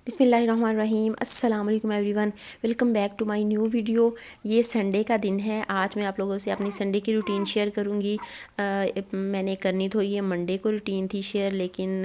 بسم اللہ الرحمن الرحیم۔ السلام علیکم everyone, welcome back to my new video. یہ سنڈے کا دن ہے۔ آج میں آپ لوگوں سے اپنی سنڈے کی روٹین شیئر کروں گی۔ میں نے کرنی تو یہ منڈے کو روٹین تھی شیئر، لیکن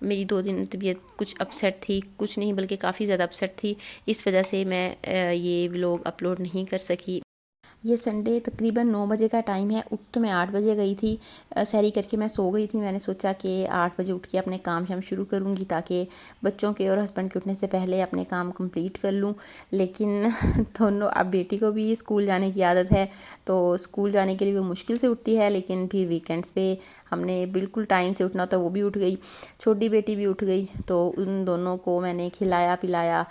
میری 2 دن طبیعت کچھ اپسیٹ تھی، کچھ نہیں بلکہ کافی زیادہ اپسیٹ تھی، اس وجہ سے میں یہ ولاگ اپلوڈ نہیں کر سکی۔ یہ سنڈے تقریباً 9 بجے کا ٹائم ہے۔ اٹھ تو میں 8 بجے گئی تھی، سحری کر کے میں سو گئی تھی۔ میں نے سوچا کہ 8 بجے اٹھ کے اپنے کام شام شروع کروں گی تاکہ بچوں کے اور ہسبینڈ کے اٹھنے سے پہلے اپنے کام کمپلیٹ کر لوں، لیکن دونوں اب بیٹی کو بھی اسکول جانے کی عادت ہے تو اسکول جانے کے لیے وہ مشکل سے اٹھتی ہے، لیکن پھر ویکینڈس پہ ہم نے بالکل ٹائم سے اٹھنا ہوتا ہے، وہ بھی اٹھ گئی، چھوٹی بیٹی بھی اٹھ گئی، تو ان دونوں کو میں نے کھلایا پلایا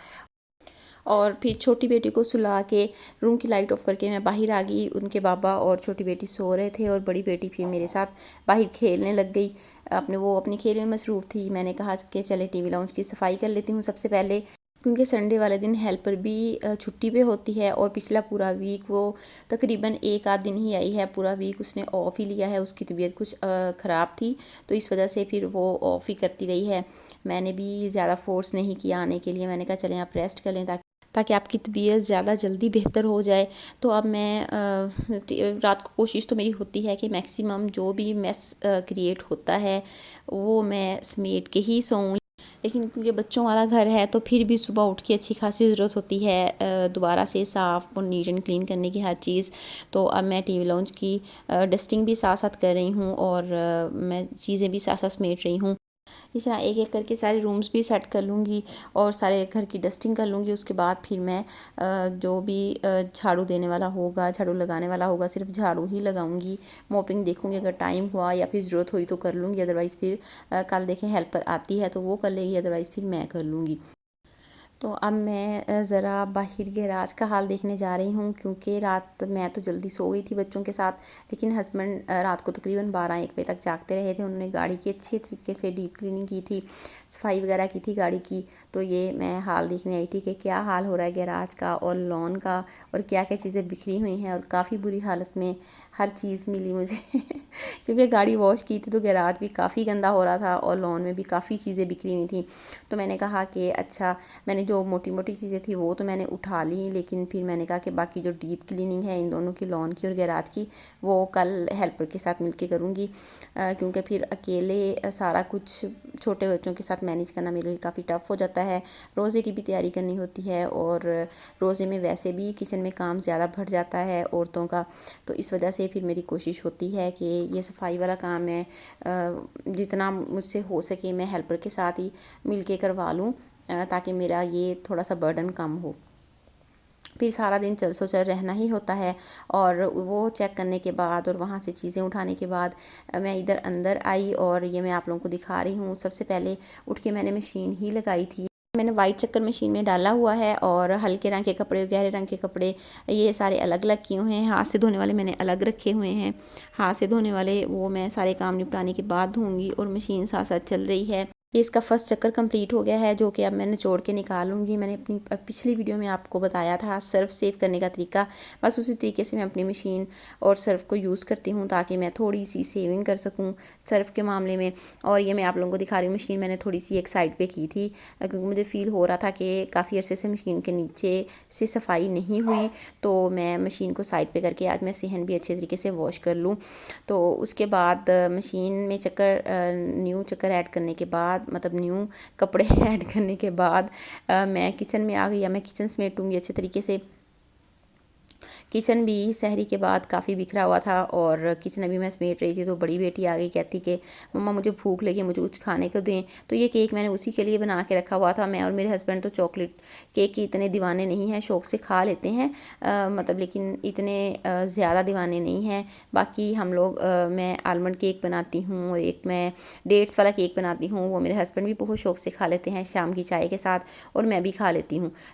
اور پھر چھوٹی بیٹی کو سلا کے روم کی لائٹ آف کر کے میں باہر آ گئی۔ ان کے بابا اور چھوٹی بیٹی سو رہے تھے اور بڑی بیٹی پھر میرے ساتھ باہر کھیلنے لگ گئی، وہ اپنی کھیل میں مصروف تھی۔ میں نے کہا کہ چلے ٹی وی لاؤنج کی صفائی کر لیتی ہوں سب سے پہلے، کیونکہ سنڈے والے دن ہیلپر بھی چھٹی پہ ہوتی ہے، اور پچھلا پورا ویک وہ تقریباً 1 آدھ دن ہی آئی ہے، پورا ویک اس نے آف ہی لیا ہے۔ اس کی طبیعت کچھ خراب تھی تو اس وجہ سے پھر وہ آف ہی کرتی رہی ہے۔ میں نے بھی زیادہ فورس نہیں کیا آنے کے لیے، میں نے کہا چلیں آپ ریسٹ کر لیں تاکہ آپ کی طبیعت زیادہ جلدی بہتر ہو جائے۔ تو اب میں رات کو کوشش تو میری ہوتی ہے کہ میکسیمم جو بھی میس کریٹ ہوتا ہے وہ میں سمیٹ کے ہی سوؤں، لیکن کیونکہ بچوں والا گھر ہے تو پھر بھی صبح اٹھ کے اچھی خاصی ضرورت ہوتی ہے دوبارہ سے صاف اور نیٹ اینڈ کلین کرنے کی ہر چیز۔ تو اب میں ٹی وی لاؤنج کی ڈسٹنگ بھی ساتھ ساتھ کر رہی ہوں اور میں چیزیں بھی ساتھ ساتھ سمیٹ رہی ہوں۔ اس طرح ایک ایک کر کے سارے رومز بھی سیٹ کر لوں گی اور سارے گھر کی ڈسٹنگ کر لوں گی۔ اس کے بعد پھر میں جو بھی جھاڑو دینے والا ہوگا، جھاڑو لگانے والا ہوگا، صرف جھاڑو ہی لگاؤں گی۔ موپنگ دیکھوں گی، اگر ٹائم ہوا یا پھر ضرورت ہوئی تو کر لوں گی، ادروائز پھر کل دیکھیں ہیلپر آتی ہے تو وہ کر لے گی، ادروائز پھر میں کر لوں گی۔ تو اب میں ذرا باہر گیراج کا حال دیکھنے جا رہی ہوں، کیونکہ رات میں تو جلدی سو گئی تھی بچوں کے ساتھ، لیکن ہسبینڈ رات کو تقریباً 12-1 بجے تک جاگتے رہے تھے۔ انہوں نے گاڑی کی اچھی طریقے سے ڈیپ کلیننگ کی تھی، صفائی وغیرہ کی تھی گاڑی کی، تو یہ میں حال دیکھنے آئی تھی کہ کیا حال ہو رہا ہے گیراج کا اور لان کا، اور کیا کیا چیزیں بکھری ہوئی ہیں، اور کافی بری حالت میں ہر چیز ملی مجھے کیونکہ گاڑی واش کی تھی تو گیراج بھی کافی گندا ہو رہا تھا اور لان میں بھی کافی چیزیں بکھری ہوئی تھیں۔ تو میں نے کہا کہ اچھا، میں نے جو موٹی موٹی چیزیں تھیں وہ تو میں نے اٹھا لی، لیکن پھر میں نے کہا کہ باقی جو ڈیپ کلیننگ ہے ان دونوں کی، لان کی اور گیراج کی، وہ کل ہیلپر کے ساتھ مل کے کروں گی، کیونکہ پھر اکیلے سارا کچھ چھوٹے بچوں کے ساتھ مینیج کرنا میرے لیے کافی ٹف ہو جاتا ہے۔ روزے کی بھی تیاری کرنی ہوتی ہے اور روزے میں ویسے بھی کچن میں کام زیادہ بڑھ جاتا ہے عورتوں کا، تو اس وجہ سے پھر میری کوشش ہوتی ہے کہ یہ صفائی والا کام میں جتنا مجھ سے ہو سکے میں ہیلپر کے ساتھ ہی مل کے کروا لوں، تاکہ میرا یہ تھوڑا سا برڈن کم ہو۔ پھر سارا دن چل سو چل رہنا ہی ہوتا ہے، اور وہ چیک کرنے کے بعد اور وہاں سے چیزیں اٹھانے کے بعد میں ادھر اندر آئی، اور یہ میں آپ لوگوں کو دکھا رہی ہوں۔ سب سے پہلے اٹھ کے میں نے مشین ہی لگائی تھی، میں نے وائٹ چکر مشین میں ڈالا ہوا ہے، اور ہلکے رنگ کے کپڑے، گہرے رنگ کے کپڑے یہ سارے الگ الگ کیے ہوئے ہیں۔ ہاتھ سے دھونے والے میں نے الگ رکھے ہوئے ہیں، ہاتھ سے دھونے والے وہ میں سارے کام نپٹانے کے بعد دھوں گی، اور مشین ساتھ ساتھ چل رہی ہے۔ یہ اس کا فرسٹ چکر کمپلیٹ ہو گیا ہے، جو کہ اب میں نچوڑ کے نکالوں گی۔ میں نے اپنی پچھلی ویڈیو میں آپ کو بتایا تھا سرف سیو کرنے کا طریقہ، بس اسی طریقے سے میں اپنی مشین اور سرف کو یوز کرتی ہوں تاکہ میں تھوڑی سی سیونگ کر سکوں سرف کے معاملے میں۔ اور یہ میں آپ لوگوں کو دکھا رہی ہوں، مشین میں نے تھوڑی سی ایک سائڈ پہ کی تھی، کیونکہ مجھے فیل ہو رہا تھا کہ کافی عرصے سے مشین کے نیچے سے صفائی نہیں ہوئی، تو میں مشین کو سائڈ پہ کر کے آج میں صحن بھی اچھے طریقے سے واش کر لوں۔ تو اس کے بعد مشین میں نیو چکر ایڈ کرنے کے بعد، مطلب نیو کپڑے ایڈ کرنے کے بعد میں کچن میں آ گئی۔ یا میں کچن سمیٹوں گی اچھے طریقے سے۔ کچن بھی سحری کے بعد کافی بکھرا ہوا تھا، اور کچن ابھی میں سمیٹ رہی تھی تو بڑی بیٹی آ گئی، کہتی کہ مما مجھے بھوک لگی، مجھے کچھ کھانے کو دیں۔ تو یہ کیک میں نے اسی کے لیے بنا کے رکھا ہوا تھا۔ میں اور میرے ہسبینڈ تو چاکلیٹ کیک کی اتنے دیوانے نہیں ہیں، شوق سے کھا لیتے ہیں مطلب، لیکن اتنے زیادہ دیوانے نہیں ہیں۔ باقی ہم لوگ میں آلمنڈ کیک بناتی ہوں، اور ایک میں ڈیٹس والا کیک بناتی ہوں، وہ میرے ہسبینڈ بھی بہت شوق سے کھا لیتے ہیں شام کی چائے کے ساتھ، اور میں بھی کھا لیتی ہوں۔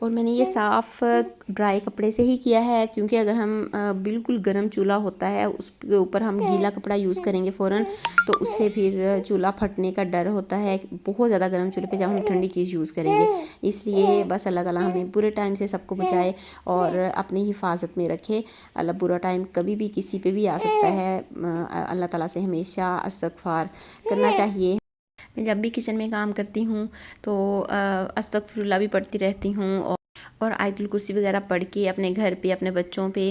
اور میں نے یہ صاف ڈرائی کپڑے سے ہی کیا ہے، کیونکہ اگر ہم بالکل گرم چولہا ہوتا ہے اس کے اوپر ہم گیلا کپڑا یوز کریں گے فوراً تو اس سے پھر چولہا پھٹنے کا ڈر ہوتا ہے، بہت زیادہ گرم چولہے پہ جب ہم ٹھنڈی چیز یوز کریں گے۔ اس لیے بس اللہ تعالیٰ ہمیں برے ٹائم سے سب کو بچائے اور اپنی حفاظت میں رکھے۔ اللہ برا ٹائم کبھی بھی کسی پہ بھی آ سکتا ہے، اللہ تعالیٰ سے ہمیشہ استغفار کرنا چاہیے۔ میں جب بھی کچن میں کام کرتی ہوں تو استغفر اللہ بھی پڑھتی رہتی ہوں اور آیت الکرسی وغیرہ پڑھ کے اپنے گھر پہ، اپنے بچوں پہ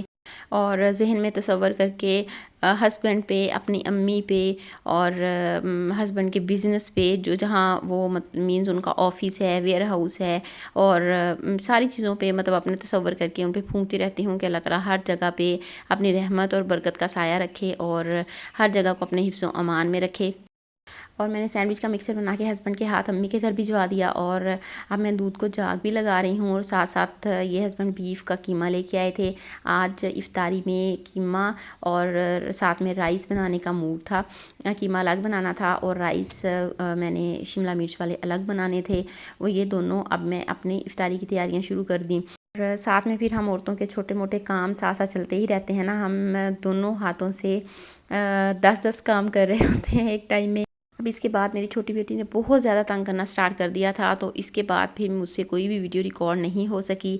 اور ذہن میں تصور کر کے ہسبینڈ پہ، اپنی امی پہ اور ہسبینڈ کے بزنس پہ، جو جہاں وہ مینز ان کا آفس ہے، ویئر ہاؤس ہے اور ساری چیزوں پہ مطلب اپنے تصور کر کے ان پہ پھونکتی رہتی ہوں کہ اللہ تعالیٰ ہر جگہ پہ اپنی رحمت اور برکت کا سایہ رکھے اور ہر جگہ کو اپنے حفظ و امان میں رکھے۔ اور میں نے سینڈوچ کا مکسر بنا کے ہسبینڈ کے ہاتھ امی کے گھر بھجوا دیا اور اب میں دودھ کو جاگ بھی لگا رہی ہوں، اور ساتھ ساتھ یہ ہسبینڈ بیف کا قیمہ لے کے آئے تھے۔ آج افطاری میں قیمہ اور ساتھ میں رائس بنانے کا موڈ تھا، قیمہ الگ بنانا تھا اور رائس میں نے شملہ مرچ والے الگ بنانے تھے، وہ یہ دونوں اب میں اپنی افطاری کی تیاریاں شروع کر دیں۔ اور ساتھ میں پھر ہم عورتوں کے چھوٹے موٹے کام ساتھ ساتھ چلتے ہی رہتے ہیں نا، ہم دونوں ہاتھوں سے 10 کام کر رہے ہوتے ہیں ایک ٹائم میں۔ اب اس کے بعد میری چھوٹی بیٹی نے بہت زیادہ تنگ کرنا سٹارٹ کر دیا تھا، تو اس کے بعد پھر مجھ سے کوئی بھی ویڈیو ریکارڈ نہیں ہو سکی۔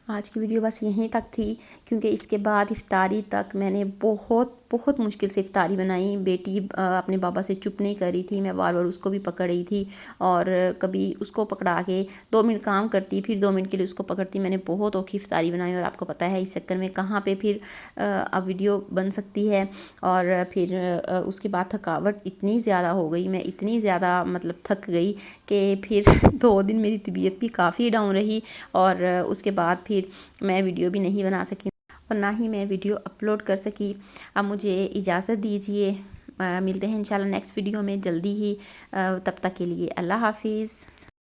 آج کی ویڈیو بس یہیں تک تھی، کیونکہ اس کے بعد افطاری تک میں نے بہت مشکل سے افطاری بنائی۔ بیٹی اپنے بابا سے چپ نہیں کر رہی تھی، میں بار بار اس کو بھی پکڑ رہی تھی اور کبھی اس کو پکڑا کے 2 منٹ کام کرتی، پھر 2 منٹ کے لیے اس کو پکڑتی۔ میں نے بہت اوکھی افطاری بنائی اور آپ کو پتہ ہے اس چکر میں کہاں پہ پھر اب ویڈیو بن سکتی ہے، اور پھر اس کے بعد تھکاوٹ اتنی زیادہ ہو گئی، میں اتنی زیادہ مطلب تھک گئی کہ پھر 2 دن میری طبیعت بھی کافی ڈاؤن رہی اور اس کے بعد پھر میں ویڈیو بھی نہیں بنا سکی اور نہ ہی میں ویڈیو اپلوڈ کر سکی۔ اب مجھے اجازت دیجیے، ملتے ہیں انشاءاللہ نیکسٹ ویڈیو میں جلدی ہی، تب تک کے لیے اللہ حافظ۔